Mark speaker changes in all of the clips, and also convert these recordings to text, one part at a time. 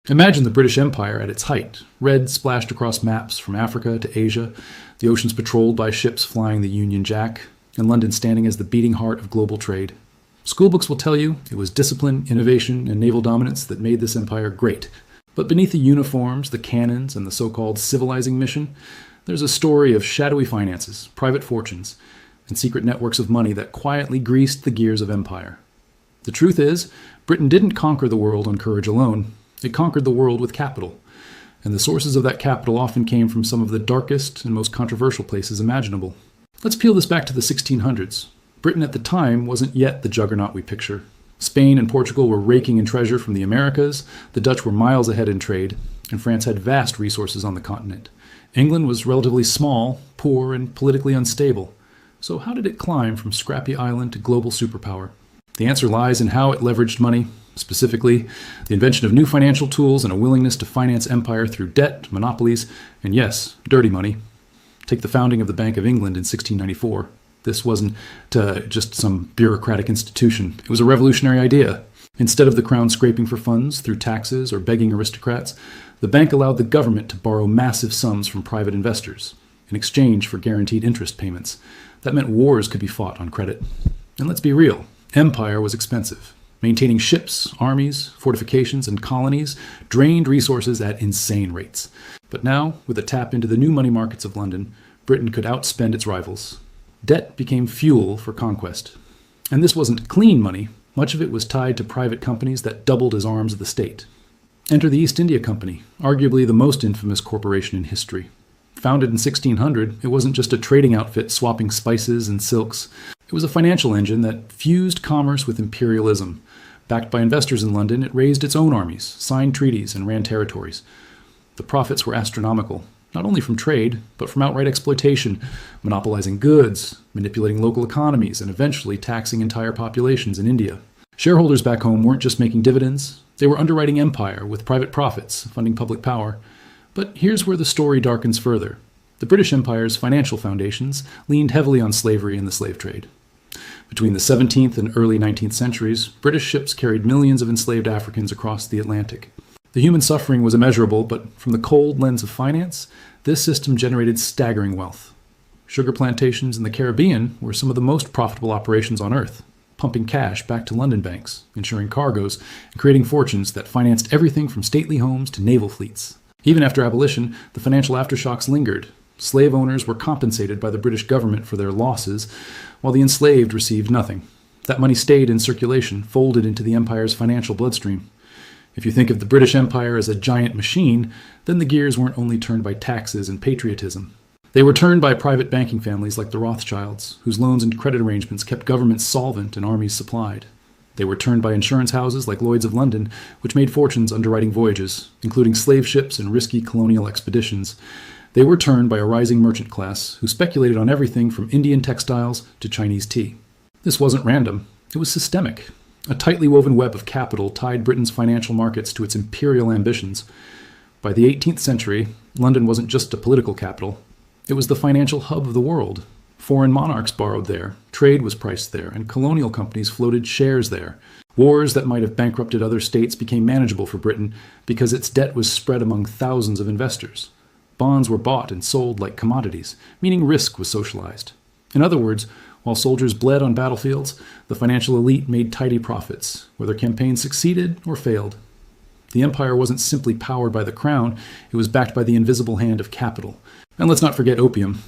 Speaker 1: Imagine the British Empire at its height, red splashed across maps from Africa to Asia, the oceans patrolled by ships flying the Union Jack, and London standing as the beating heart of global trade. Schoolbooks will tell you it was discipline, innovation, and naval dominance that made this empire great. But beneath the uniforms, the cannons, and the so-called civilizing mission, there's a story of shadowy finances, private fortunes, and secret networks of money that quietly greased the gears of empire. The truth is, Britain didn't conquer the world on courage alone. It conquered the world with capital. And the sources of that capital often came from some of the darkest and most controversial places imaginable. Let's peel this back to the 1600s. Britain at the time wasn't yet the juggernaut we picture. Spain and Portugal were raking in treasure from the Americas, the Dutch were miles ahead in trade, and France had vast resources on the continent. England was relatively small, poor, and politically unstable. So how did it climb from scrappy island to global superpower? The answer lies in how it leveraged money, specifically the invention of new financial tools and a willingness to finance empire through debt, monopolies, and yes, dirty money. Take the founding of the Bank of England in 1694. This wasn't just some bureaucratic institution. It was a revolutionary idea. Instead of the crown scraping for funds through taxes or begging aristocrats, the bank allowed the government to borrow massive sums from private investors in exchange for guaranteed interest payments. That meant wars could be fought on credit. And let's be real, empire was expensive. Maintaining ships, armies, fortifications, and colonies drained resources at insane rates. But now, with a tap into the new money markets of London, Britain could outspend its rivals. Debt became fuel for conquest. And this wasn't clean money. Much of it was tied to private companies that doubled as arms of the state. Enter the East India Company, arguably the most infamous corporation in history. Founded in 1600, it wasn't just a trading outfit swapping spices and silks. It was a financial engine that fused commerce with imperialism. Backed by investors in London, it raised its own armies, signed treaties, and ran territories. The profits were astronomical, not only from trade, but from outright exploitation, monopolizing goods, manipulating local economies, and eventually taxing entire populations in India. Shareholders back home weren't just making dividends, they were underwriting empire with private profits, funding public power. But here's where the story darkens further. The British Empire's financial foundations leaned heavily on slavery and the slave trade. Between the 17th and early 19th centuries, British ships carried millions of enslaved Africans across the Atlantic. The human suffering was immeasurable, but from the cold lens of finance, this system generated staggering wealth. Sugar plantations in the Caribbean were some of the most profitable operations on Earth, pumping cash back to London banks, insuring cargoes, and creating fortunes that financed everything from stately homes to naval fleets. Even after abolition, the financial aftershocks lingered. Slave owners were compensated by the British government for their losses, while the enslaved received nothing. That money stayed in circulation, folded into the empire's financial bloodstream. If you think of the British Empire as a giant machine, then the gears weren't only turned by taxes and patriotism. They were turned by private banking families like the Rothschilds, whose loans and credit arrangements kept governments solvent and armies supplied. They were turned by insurance houses like Lloyd's of London, which made fortunes underwriting voyages, including slave ships and risky colonial expeditions. They were turned by a rising merchant class, who speculated on everything from Indian textiles to Chinese tea. This wasn't random, it was systemic. A tightly woven web of capital tied Britain's financial markets to its imperial ambitions. By the 18th century, London wasn't just a political capital. It was the financial hub of the world. Foreign monarchs borrowed there, trade was priced there, and colonial companies floated shares there. Wars that might have bankrupted other states became manageable for Britain because its debt was spread among thousands of investors. Bonds were bought and sold like commodities, meaning risk was socialized. In other words, while soldiers bled on battlefields, the financial elite made tidy profits, whether campaigns succeeded or failed. The empire wasn't simply powered by the crown, it was backed by the invisible hand of capital. And let's not forget opium.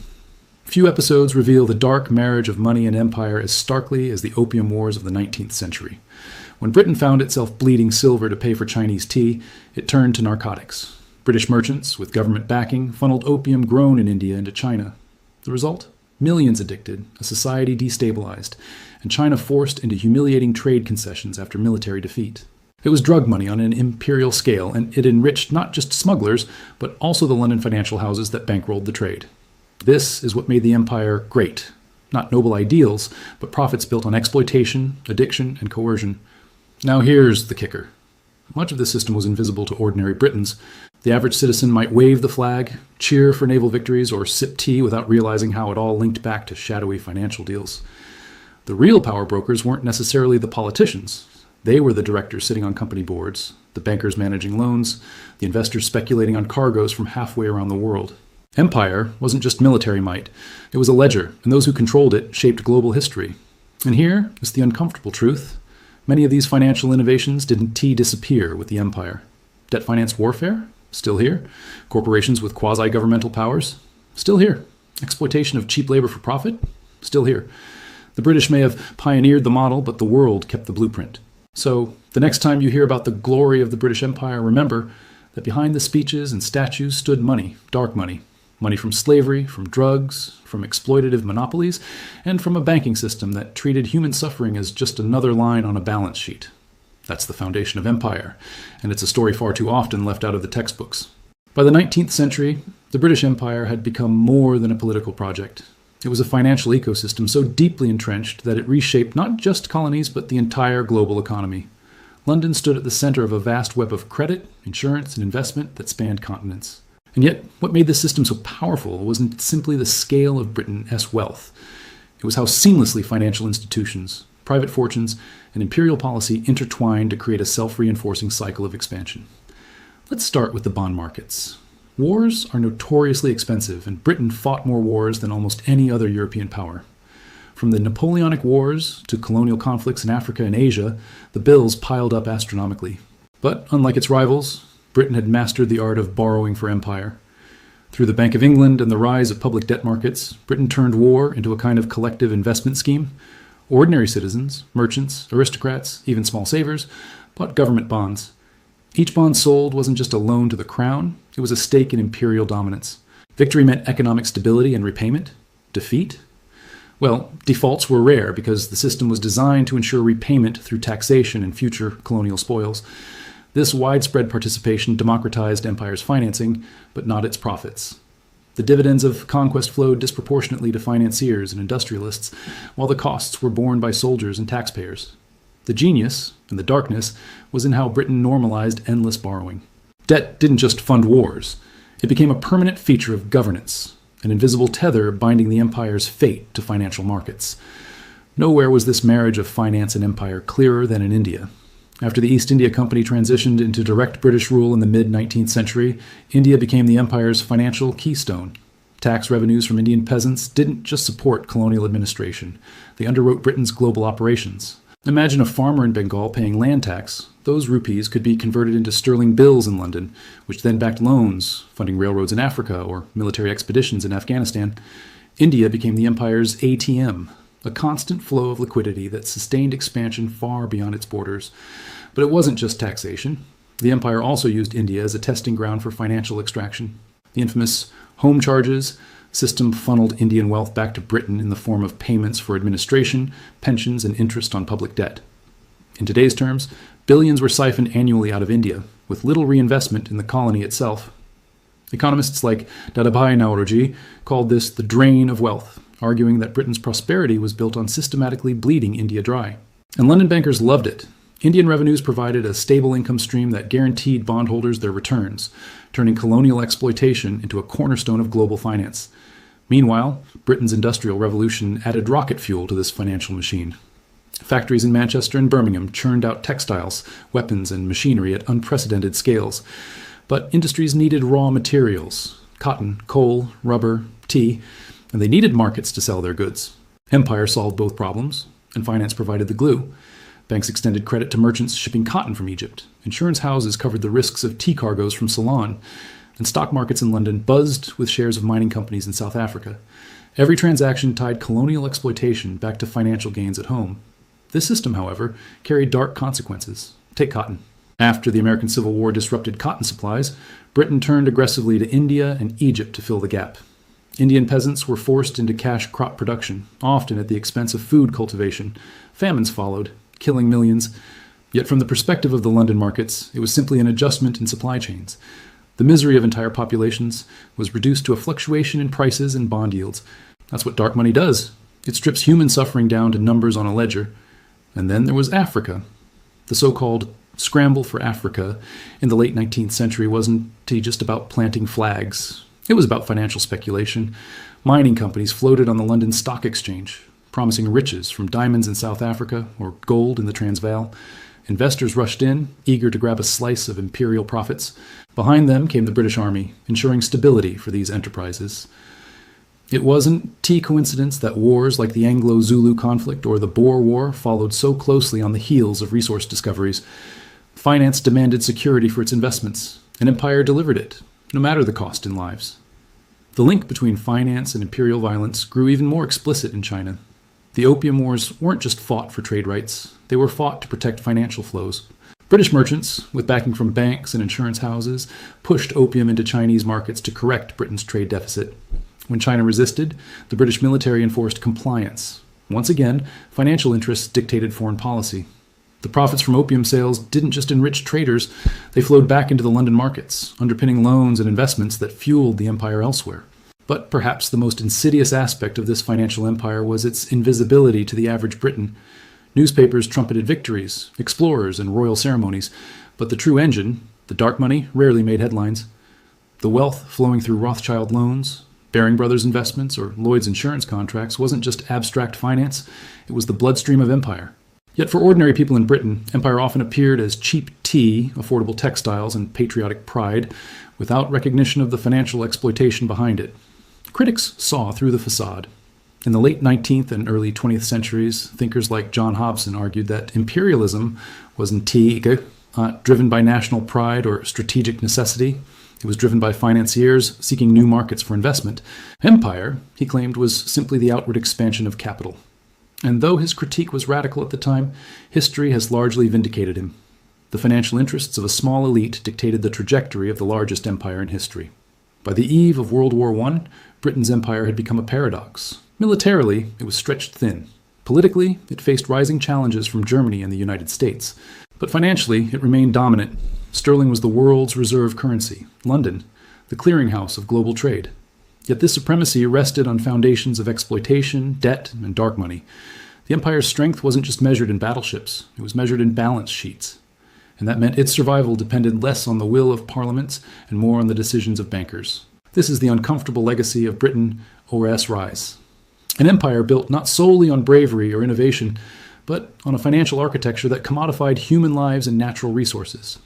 Speaker 1: Few episodes reveal the dark marriage of money and empire as starkly as the opium wars of the 19th century. When Britain found itself bleeding silver to pay for Chinese tea, it turned to narcotics. British merchants, with government backing, funneled opium grown in India into China. The result? Millions addicted, a society destabilized, and China forced into humiliating trade concessions after military defeat. It was drug money on an imperial scale, and it enriched not just smugglers, but also the London financial houses that bankrolled the trade. This is what made the empire great. Not noble ideals, but profits built on exploitation, addiction, and coercion. Now here's the kicker. Much of the system was invisible to ordinary Britons. The average citizen might wave the flag, cheer for naval victories, or sip tea without realizing how it all linked back to shadowy financial deals. The real power brokers weren't necessarily the politicians. They were the directors sitting on company boards, the bankers managing loans, the investors speculating on cargoes from halfway around the world. Empire wasn't just military might. It was a ledger, and those who controlled it shaped global history. And here is the uncomfortable truth. Many of these financial innovations didn't disappear with the empire. Debt-financed warfare? Still here. Corporations with quasi-governmental powers? Still here. Exploitation of cheap labor for profit? Still here. The British may have pioneered the model, but the world kept the blueprint. So, the next time you hear about the glory of the British Empire, remember that behind the speeches and statues stood money, dark money. Money from slavery, from drugs, from exploitative monopolies, and from a banking system that treated human suffering as just another line on a balance sheet. That's the foundation of empire, and it's a story far too often left out of the textbooks. By the 19th century, the British Empire had become more than a political project. It was a financial ecosystem so deeply entrenched that it reshaped not just colonies, but the entire global economy. London stood at the center of a vast web of credit, insurance, and investment that spanned continents. And yet, what made this system so powerful wasn't simply the scale of Britain's wealth. It was how seamlessly financial institutions, private fortunes, and imperial policy intertwined to create a self-reinforcing cycle of expansion. Let's start with the bond markets. Wars are notoriously expensive, and Britain fought more wars than almost any other European power. From the Napoleonic Wars to colonial conflicts in Africa and Asia, the bills piled up astronomically. But unlike its rivals, Britain had mastered the art of borrowing for empire. Through the Bank of England and the rise of public debt markets, Britain turned war into a kind of collective investment scheme. Ordinary citizens, merchants, aristocrats, even small savers, bought government bonds. Each bond sold wasn't just a loan to the crown, it was a stake in imperial dominance. Victory meant economic stability and repayment. Defeat? Well, defaults were rare because the system was designed to ensure repayment through taxation and future colonial spoils. This widespread participation democratized empire's financing, but not its profits. The dividends of conquest flowed disproportionately to financiers and industrialists, while the costs were borne by soldiers and taxpayers. The genius, and the darkness, was in how Britain normalized endless borrowing. Debt didn't just fund wars. It became a permanent feature of governance, an invisible tether binding the empire's fate to financial markets. Nowhere was this marriage of finance and empire clearer than in India. After the East India Company transitioned into direct British rule in the mid-19th century, India became the empire's financial keystone. Tax revenues from Indian peasants didn't just support colonial administration. They underwrote Britain's global operations. Imagine a farmer in Bengal paying land tax. Those rupees could be converted into sterling bills in London, which then backed loans, funding railroads in Africa or military expeditions in Afghanistan. India became the empire's ATM, a constant flow of liquidity that sustained expansion far beyond its borders. But it wasn't just taxation. The empire also used India as a testing ground for financial extraction. The infamous home charges system funneled Indian wealth back to Britain in the form of payments for administration, pensions, and interest on public debt. In today's terms, billions were siphoned annually out of India, with little reinvestment in the colony itself. Economists like Dadabhai Naoroji called this the drain of wealth, arguing that Britain's prosperity was built on systematically bleeding India dry. And London bankers loved it. Indian revenues provided a stable income stream that guaranteed bondholders their returns, turning colonial exploitation into a cornerstone of global finance. Meanwhile, Britain's Industrial Revolution added rocket fuel to this financial machine. Factories in Manchester and Birmingham churned out textiles, weapons, and machinery at unprecedented scales. But industries needed raw materials: cotton, coal, rubber, tea, and they needed markets to sell their goods. Empire solved both problems, and finance provided the glue. Banks extended credit to merchants shipping cotton from Egypt. Insurance houses covered the risks of tea cargoes from Ceylon. And stock markets in London buzzed with shares of mining companies in South Africa. Every transaction tied colonial exploitation back to financial gains at home. This system, however, carried dark consequences. Take cotton. After the American Civil War disrupted cotton supplies, Britain turned aggressively to India and Egypt to fill the gap. Indian peasants were forced into cash crop production, often at the expense of food cultivation. Famines followed, killing millions. Yet from the perspective of the London markets, it was simply an adjustment in supply chains. The misery of entire populations was reduced to a fluctuation in prices and bond yields. That's what dark money does. It strips human suffering down to numbers on a ledger. And then there was Africa. The so-called scramble for Africa in the late 19th century wasn't just about planting flags. It was about financial speculation. Mining companies floated on the London Stock Exchange, promising riches from diamonds in South Africa or gold in the Transvaal. Investors rushed in, eager to grab a slice of imperial profits. Behind them came the British Army, ensuring stability for these enterprises. It wasn't coincidence that wars like the Anglo-Zulu conflict or the Boer War followed so closely on the heels of resource discoveries. Finance demanded security for its investments, and empire delivered it, no matter the cost in lives. The link between finance and imperial violence grew even more explicit in China. The Opium Wars weren't just fought for trade rights, they were fought to protect financial flows. British merchants, with backing from banks and insurance houses, pushed opium into Chinese markets to correct Britain's trade deficit. When China resisted, the British military enforced compliance. Once again, financial interests dictated foreign policy. The profits from opium sales didn't just enrich traders, they flowed back into the London markets, underpinning loans and investments that fueled the empire elsewhere. But perhaps the most insidious aspect of this financial empire was its invisibility to the average Briton. Newspapers trumpeted victories, explorers, and royal ceremonies, but the true engine, the dark money, rarely made headlines. The wealth flowing through Rothschild loans, Baring Brothers investments, or Lloyd's insurance contracts wasn't just abstract finance, it was the bloodstream of empire. Yet for ordinary people in Britain, empire often appeared as cheap tea, affordable textiles, and patriotic pride, without recognition of the financial exploitation behind it. Critics saw through the facade. In the late 19th and early 20th centuries, thinkers like John Hobson argued that imperialism wasn't driven by national pride or strategic necessity. It was driven by financiers seeking new markets for investment. Empire, he claimed, was simply the outward expansion of capital. And though his critique was radical at the time, history has largely vindicated him. The financial interests of a small elite dictated the trajectory of the largest empire in history. By the eve of World War I, Britain's empire had become a paradox. Militarily, it was stretched thin. Politically, it faced rising challenges from Germany and the United States. But financially, it remained dominant. Sterling was the world's reserve currency. London, the clearinghouse of global trade. Yet this supremacy rested on foundations of exploitation, debt, and dark money. The empire's strength wasn't just measured in battleships, it was measured in balance sheets. And that meant its survival depended less on the will of parliaments and more on the decisions of bankers. This is the uncomfortable legacy of Britain ORS rise. An empire built not solely on bravery or innovation, but on a financial architecture that commodified human lives and natural resources.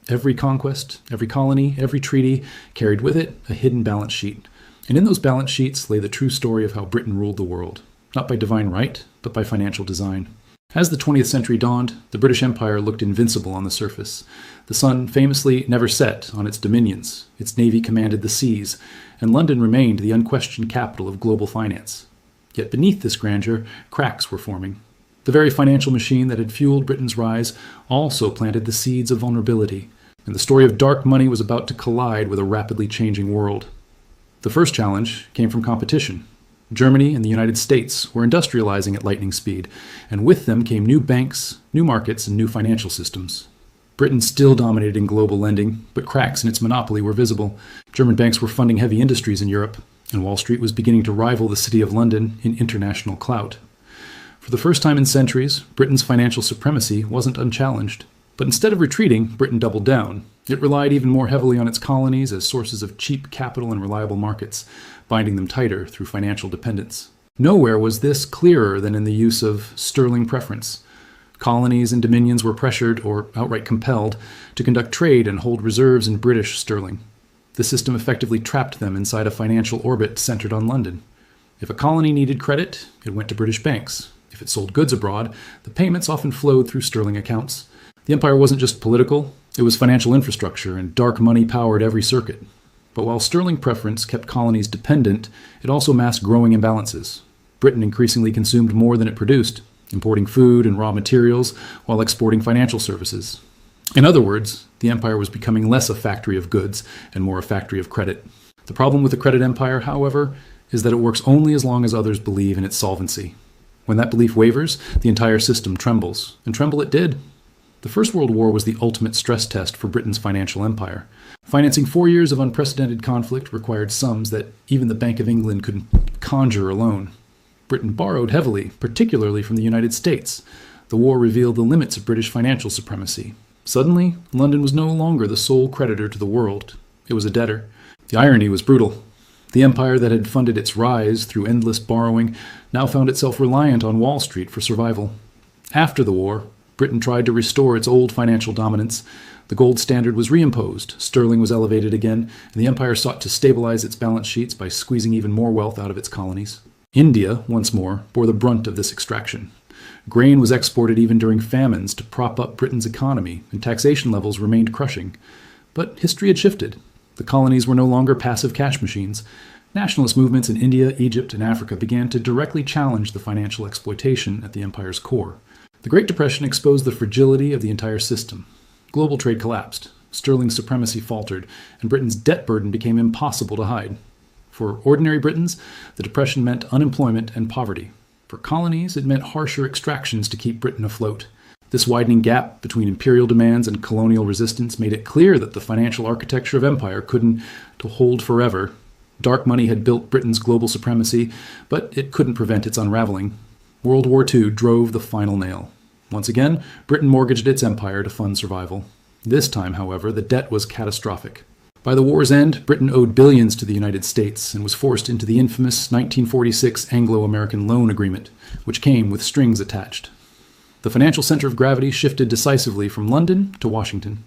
Speaker 1: Every conquest, every colony, every treaty carried with it a hidden balance sheet. And in those balance sheets lay the true story of how Britain ruled the world, not by divine right, but by financial design. As the 20th century dawned, the British Empire looked invincible on the surface. The sun famously never set on its dominions, its navy commanded the seas, and London remained the unquestioned capital of global finance. Yet beneath this grandeur, cracks were forming. The very financial machine that had fueled Britain's rise also planted the seeds of vulnerability, and the story of dark money was about to collide with a rapidly changing world. The first challenge came from competition. Germany and the United States were industrializing at lightning speed, and with them came new banks, new markets, and new financial systems. Britain still dominated in global lending, but cracks in its monopoly were visible. German banks were funding heavy industries in Europe, and Wall Street was beginning to rival the City of London in international clout. For the first time in centuries, Britain's financial supremacy wasn't unchallenged. But instead of retreating, Britain doubled down. It relied even more heavily on its colonies as sources of cheap capital and reliable markets, binding them tighter through financial dependence. Nowhere was this clearer than in the use of sterling preference. Colonies and dominions were pressured, or outright compelled, to conduct trade and hold reserves in British sterling. The system effectively trapped them inside a financial orbit centered on London. If a colony needed credit, it went to British banks. If it sold goods abroad, the payments often flowed through sterling accounts. The empire wasn't just political, it was financial infrastructure, and dark money powered every circuit. But while sterling preference kept colonies dependent, it also masked growing imbalances. Britain increasingly consumed more than it produced, importing food and raw materials while exporting financial services. In other words, the empire was becoming less a factory of goods and more a factory of credit. The problem with the credit empire, however, is that it works only as long as others believe in its solvency. When that belief wavers, the entire system trembles, and tremble it did. The First World War was the ultimate stress test for Britain's financial empire. Financing 4 years of unprecedented conflict required sums that even the Bank of England couldn't conjure alone. Britain borrowed heavily, particularly from the United States. The war revealed the limits of British financial supremacy. Suddenly, London was no longer the sole creditor to the world. It was a debtor. The irony was brutal. The empire that had funded its rise through endless borrowing now found itself reliant on Wall Street for survival. After the war, Britain tried to restore its old financial dominance. The gold standard was reimposed, sterling was elevated again, and the empire sought to stabilize its balance sheets by squeezing even more wealth out of its colonies. India, once more, bore the brunt of this extraction. Grain was exported even during famines to prop up Britain's economy, and taxation levels remained crushing. But history had shifted. The colonies were no longer passive cash machines. Nationalist movements in India, Egypt, and Africa began to directly challenge the financial exploitation at the empire's core. The Great Depression exposed the fragility of the entire system. Global trade collapsed, sterling supremacy faltered, and Britain's debt burden became impossible to hide. For ordinary Britons, the Depression meant unemployment and poverty. For colonies, it meant harsher extractions to keep Britain afloat. This widening gap between imperial demands and colonial resistance made it clear that the financial architecture of empire couldn't hold forever. Dark money had built Britain's global supremacy, but it couldn't prevent its unraveling. World War II drove the final nail. Once again, Britain mortgaged its empire to fund survival. This time, however, the debt was catastrophic. By the war's end, Britain owed billions to the United States and was forced into the infamous 1946 Anglo-American Loan Agreement, which came with strings attached. The financial center of gravity shifted decisively from London to Washington.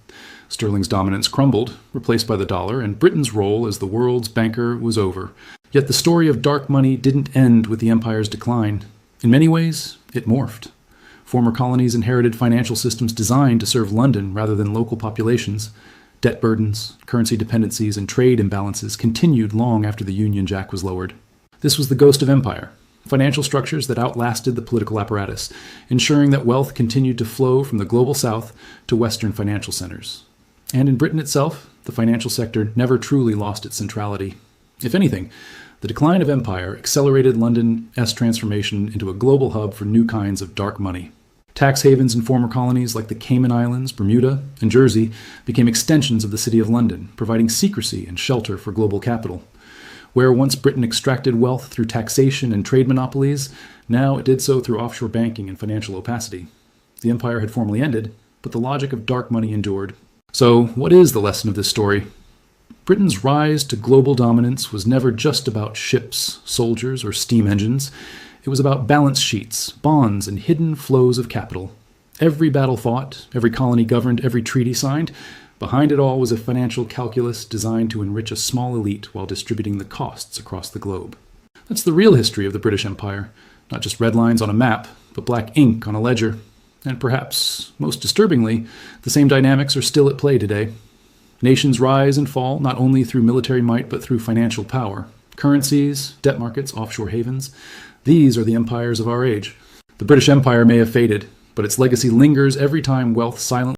Speaker 1: Sterling's dominance crumbled, replaced by the dollar, and Britain's role as the world's banker was over. Yet the story of dark money didn't end with the empire's decline. In many ways, it morphed. Former colonies inherited financial systems designed to serve London rather than local populations. Debt burdens, currency dependencies, and trade imbalances continued long after the Union Jack was lowered. This was the ghost of empire, financial structures that outlasted the political apparatus, ensuring that wealth continued to flow from the global south to Western financial centers. And in Britain itself, the financial sector never truly lost its centrality. If anything, the decline of empire accelerated London's transformation into a global hub for new kinds of dark money. Tax havens in former colonies like the Cayman Islands, Bermuda, and Jersey became extensions of the City of London, providing secrecy and shelter for global capital. Where once Britain extracted wealth through taxation and trade monopolies, now it did so through offshore banking and financial opacity. The empire had formally ended, but the logic of dark money endured. So, what is the lesson of this story? Britain's rise to global dominance was never just about ships, soldiers, or steam engines. It was about balance sheets, bonds, and hidden flows of capital. Every battle fought, every colony governed, every treaty signed, behind it all was a financial calculus designed to enrich a small elite while distributing the costs across the globe. That's the real history of the British Empire, not just red lines on a map, but black ink on a ledger. And perhaps, most disturbingly, the same dynamics are still at play today. Nations rise and fall not only through military might, but through financial power. Currencies, debt markets, offshore havens. These are the empires of our age. The British Empire may have faded, but its legacy lingers every time wealth silently